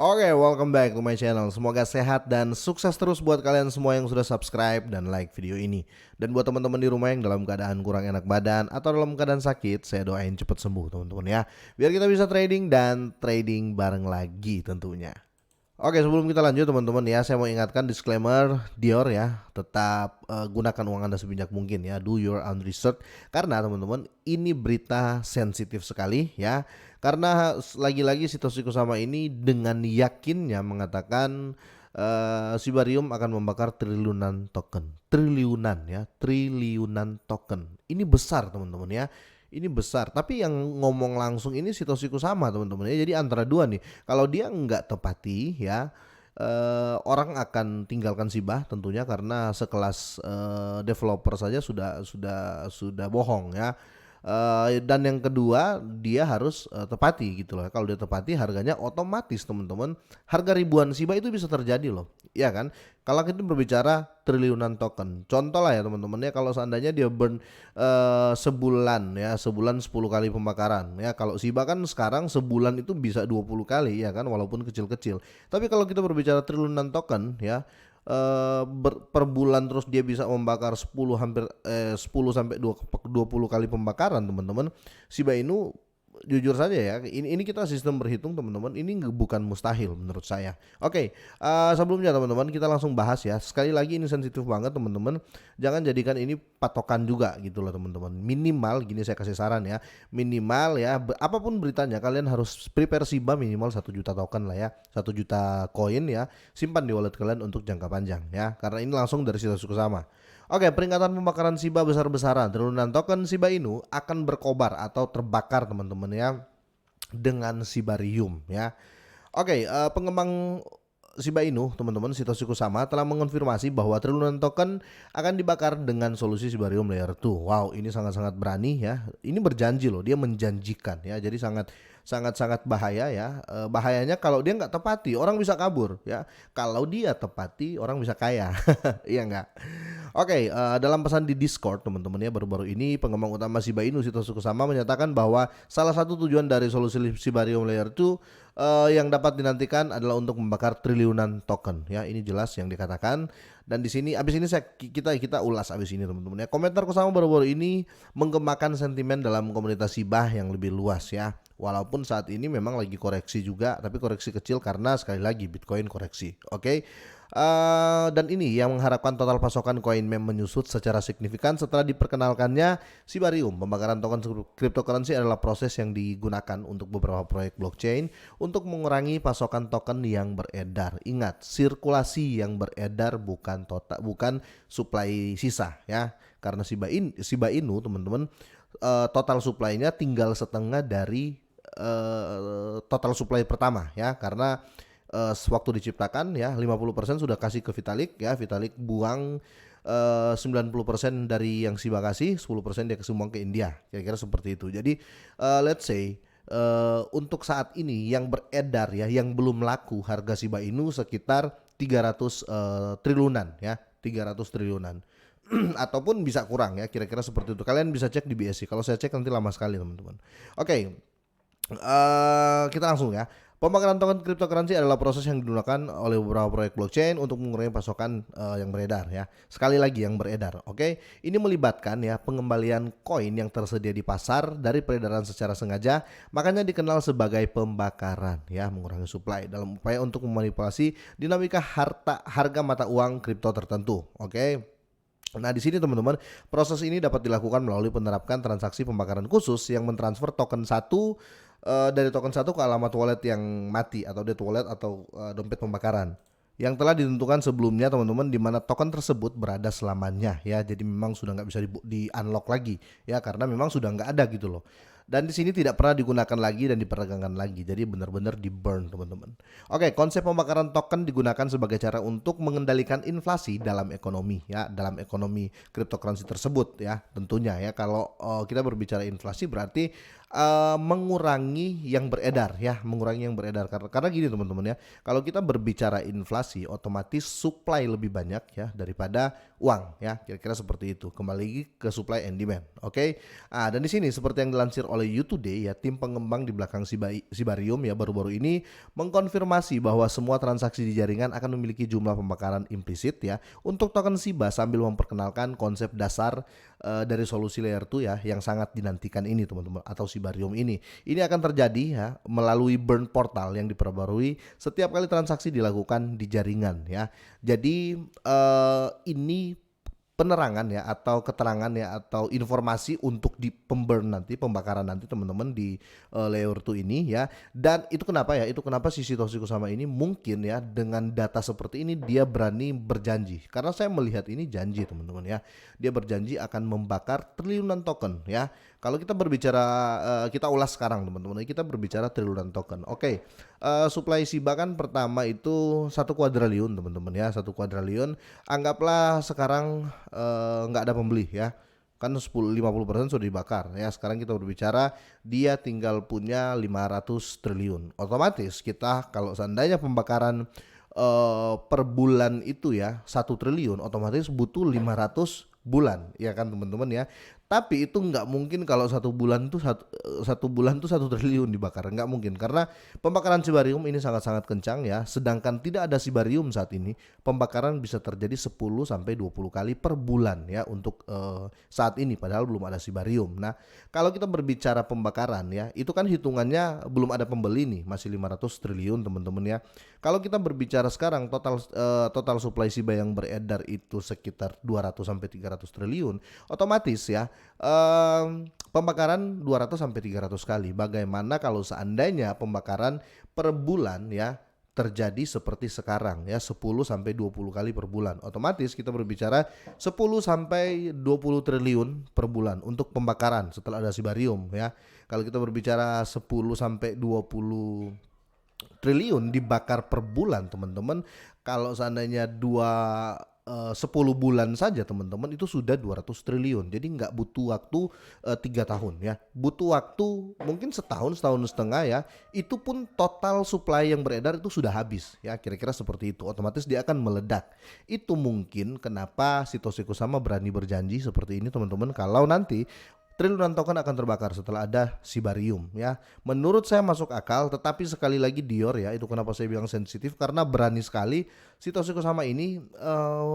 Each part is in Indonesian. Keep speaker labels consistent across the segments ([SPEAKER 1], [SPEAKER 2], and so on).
[SPEAKER 1] Oke, welcome back to my channel. Semoga sehat dan sukses terus buat kalian semua yang sudah subscribe dan like video ini. Dan buat teman-teman di rumah yang dalam keadaan kurang enak badan atau dalam keadaan sakit, saya doain cepat sembuh teman-teman ya. Biar kita bisa trading dan trading bareng lagi tentunya. Oke, sebelum kita lanjut teman-teman ya, saya mau ingatkan disclaimer Dior ya, tetap gunakan uang Anda sebijak mungkin ya, do your own research karena teman-teman ini berita sensitif sekali ya. Karena lagi-lagi Satoshi Kusama ini dengan yakinnya mengatakan Shibarium akan membakar triliunan token. Triliunan ya, triliunan token. Ini besar teman-teman ya. Ini besar, tapi yang ngomong langsung ini Satoshi Kusama teman-teman ya. Jadi antara dua nih. Kalau dia nggak tepati ya, orang akan tinggalkan Shiba tentunya karena sekelas developer saja sudah bohong ya. Dan yang kedua dia harus tepati gitu loh. Kalau dia tepati harganya otomatis teman-teman harga ribuan Shiba itu bisa terjadi loh, ya kan? Kalau kita berbicara triliunan token, contoh lah ya teman-teman ya, kalau seandainya dia burn sebulan ya, sebulan 10 kali pembakaran ya. Kalau Shiba kan sekarang sebulan itu bisa 20 kali ya kan, walaupun kecil-kecil. Tapi kalau kita berbicara triliunan token ya, per bulan terus dia bisa membakar 10 sampai 20 kali pembakaran teman-teman. Shiba Inu jujur saja ya, ini kita sistem berhitung teman-teman, ini bukan mustahil menurut saya. Oke, sebelumnya teman-teman kita langsung bahas ya. Sekali lagi ini sensitif banget teman-teman, jangan jadikan ini patokan juga gitu loh teman-teman. Minimal gini saya kasih saran ya, minimal ya apapun beritanya kalian harus prepare Shiba minimal 1 juta token lah ya, 1 juta koin ya, simpan di wallet kalian untuk jangka panjang ya, karena ini langsung dari Satoshi Kusama. Oke, peringatan pembakaran Shiba besar-besaran, triliunan token Shiba Inu akan berkobar atau terbakar teman-teman ya dengan Shibarium ya. Oke, pengembang Shiba Inu teman-teman Satoshi Kusama telah mengonfirmasi bahwa triliunan token akan dibakar dengan solusi Shibarium Layer 2. Wow, ini sangat-sangat berani ya. Ini berjanji loh, dia menjanjikan ya. Jadi sangat bahaya ya. Bahayanya kalau dia nggak tepati, orang bisa kabur ya. Kalau dia tepati, orang bisa kaya. Iya nggak? Oke, dalam pesan di Discord teman-teman ya, baru-baru ini pengembang utama Shiba Inu Satoshi Kusama menyatakan bahwa salah satu tujuan dari solusi Shibarium Layer 2 yang dapat dinantikan adalah untuk membakar triliunan token ya. Ini jelas yang dikatakan, dan di sini abis ini kita ulas abis ini teman-teman ya. Komentar Kusama baru-baru ini menggemakan sentimen dalam komunitas Shiba yang lebih luas ya. Walaupun saat ini memang lagi koreksi juga, tapi koreksi kecil karena sekali lagi Bitcoin koreksi. Oke. Dan ini yang mengharapkan total pasokan koin meme menyusut secara signifikan setelah diperkenalkannya Shibarium. Pembakaran token cryptocurrency adalah proses yang digunakan untuk beberapa proyek blockchain untuk mengurangi pasokan token yang beredar. Ingat, sirkulasi yang beredar bukan supply sisa ya. Karena Shiba Inu teman-teman, total supply-nya tinggal setengah dari total supply pertama ya, karena waktu diciptakan ya 50% sudah kasih ke Vitalik ya, Vitalik buang 90% dari yang Shiba kasih, 10% dia sumbang ke India, kira-kira seperti itu. Jadi let's say untuk saat ini yang beredar ya, yang belum laku harga Shiba Inu sekitar 300 triliunan ya, 300 triliunan. Ataupun bisa kurang ya, kira-kira seperti itu. Kalian bisa cek di BSC. Kalau saya cek nanti lama sekali teman-teman. Oke, kita langsung ya. Pembakaran token cryptocurrency adalah proses yang digunakan oleh beberapa proyek blockchain untuk mengurangi pasokan yang beredar ya. Sekali lagi yang beredar, oke. Ini melibatkan ya pengembalian koin yang tersedia di pasar dari peredaran secara sengaja, makanya dikenal sebagai pembakaran ya, mengurangi supply dalam upaya untuk memanipulasi dinamika harga mata uang kripto tertentu, oke. Nah di sini teman-teman, proses ini dapat dilakukan melalui penerapkan transaksi pembakaran khusus yang mentransfer token satu dari token satu ke alamat wallet yang mati atau dead wallet atau dompet pembakaran yang telah ditentukan sebelumnya teman-teman, di mana token tersebut berada selamanya ya. Jadi memang sudah nggak bisa di unlock lagi ya, karena memang sudah nggak ada gitu loh. Dan di sini tidak pernah digunakan lagi dan diperdagangkan lagi. Jadi benar-benar di burn teman-teman. Oke, konsep pembakaran token digunakan sebagai cara untuk mengendalikan inflasi dalam ekonomi ya, dalam ekonomi cryptocurrency tersebut ya. Tentunya ya, kalau kita berbicara inflasi berarti mengurangi yang beredar ya, mengurangi yang beredar karena gini teman-teman ya, kalau kita berbicara inflasi otomatis supply lebih banyak ya daripada uang ya, kira-kira seperti itu. Kembali lagi ke supply and demand. Oke. Dan di sini seperti yang dilansir oleh You Today ya, tim pengembang di belakang Sibarium ya baru-baru ini mengkonfirmasi bahwa semua transaksi di jaringan akan memiliki jumlah pembakaran implisit ya untuk token SIBA sambil memperkenalkan konsep dasar dari solusi layer 2 ya yang sangat dinantikan ini teman-teman, atau Sibarium ini. Ini akan terjadi ya melalui burn portal yang diperbarui setiap kali transaksi dilakukan di jaringan ya. Jadi ini penerangan ya atau keterangan ya atau informasi untuk di nanti pembakaran nanti teman-teman di layer 2 ini ya. Dan itu kenapa ya, itu kenapa si Satoshi Kusama ini mungkin ya dengan data seperti ini dia berani berjanji, karena saya melihat ini janji teman-teman ya, dia berjanji akan membakar triliunan token ya. Kalau kita berbicara kita ulas sekarang teman-teman, kita berbicara triliunan token. Oke. Supply SIBA kan pertama itu 1 kuadriliun teman-teman ya, 1 kuadriliun. Anggaplah sekarang nggak ada pembeli ya, kan 50% sudah dibakar ya. Sekarang kita berbicara dia tinggal punya 500 triliun. Otomatis kita kalau seandainya pembakaran per bulan itu ya 1 triliun, otomatis butuh 500 bulan ya kan teman-teman ya. Tapi itu nggak mungkin kalau satu bulan tuh 1 triliun dibakar, nggak mungkin, karena pembakaran Sibarium ini sangat-sangat kencang ya. Sedangkan tidak ada Sibarium saat ini, pembakaran bisa terjadi 10 sampai 20 kali per bulan ya untuk saat ini, padahal belum ada Sibarium. Nah, kalau kita berbicara pembakaran ya, itu kan hitungannya belum ada pembeli nih, masih 500 triliun teman-teman ya. Kalau kita berbicara sekarang total supply SIBA yang beredar itu sekitar 200 sampai 300 triliun, otomatis ya pembakaran 200 sampai 300 kali. Bagaimana kalau seandainya pembakaran per bulan ya terjadi seperti sekarang ya 10 sampai 20 kali per bulan. Otomatis kita berbicara 10 sampai 20 triliun per bulan untuk pembakaran setelah ada Sibarium ya. Kalau kita berbicara 10 sampai 20 triliun dibakar per bulan teman-teman, kalau seandainya 10 bulan saja teman-teman itu sudah 200 triliun. Jadi nggak butuh waktu 3 tahun ya, butuh waktu mungkin setahun setengah ya. Itu pun total supply yang beredar itu sudah habis ya, kira-kira seperti itu. Otomatis dia akan meledak. Itu mungkin kenapa Satoshi Kusama berani berjanji seperti ini teman-teman, kalau nanti triliunan token akan terbakar setelah ada Sibarium ya. Menurut saya masuk akal, tetapi sekali lagi Dior ya, itu kenapa saya bilang sensitif, karena berani sekali Satoshi Kusama ini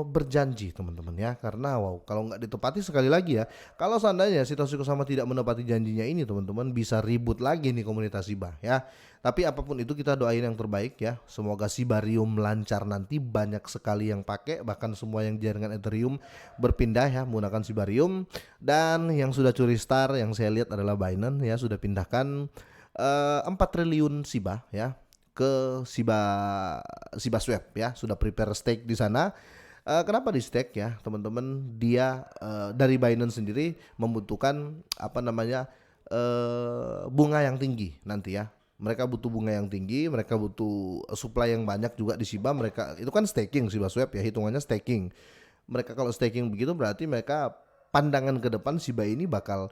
[SPEAKER 1] berjanji teman-teman ya. Karena wow, kalau nggak ditepati sekali lagi ya, kalau seandainya Satoshi Kusama tidak menepati janjinya ini teman-teman, bisa ribut lagi nih komunitas SIBA ya. Tapi apapun itu kita doain yang terbaik ya. Semoga Sibarium lancar nanti, banyak sekali yang pakai, bahkan semua yang jaringan Ethereum berpindah ya menggunakan Sibarium. Dan yang sudah curi star yang saya lihat adalah Binance ya, sudah pindahkan 4 triliun SIBA ya ke SIBA Swap ya, sudah prepare stake di sana. Kenapa di stake ya teman-teman? Dia dari Binance sendiri membutuhkan bunga yang tinggi nanti ya. Mereka butuh bunga yang tinggi, mereka butuh supply yang banyak juga di SIBA. Mereka itu kan staking, SIBA Swap ya, hitungannya staking. Mereka kalau staking begitu berarti mereka pandangan ke depan SIBA ini bakal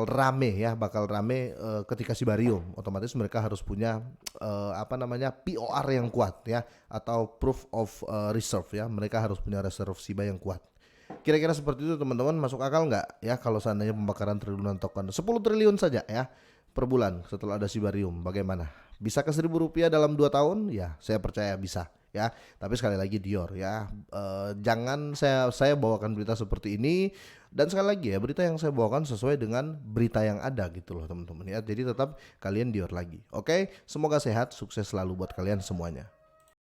[SPEAKER 1] rame ya, ketika Sibarium. Otomatis mereka harus punya POR yang kuat ya, atau proof of reserve ya. Mereka harus punya reserve SIBA yang kuat. Kira-kira seperti itu teman-teman, masuk akal nggak ya kalau seandainya pembakaran triliunan token 10 triliun saja ya per bulan setelah ada Sibarium? Bagaimana? Bisa ke Rp1.000 dalam 2 tahun? Ya, saya percaya bisa ya. Tapi sekali lagi Dior ya, jangan saya bawakan berita seperti ini. Dan sekali lagi ya, berita yang saya bawakan sesuai dengan berita yang ada gitu loh teman-teman ya. Jadi tetap kalian Dior lagi. Oke, semoga sehat, sukses selalu buat kalian semuanya.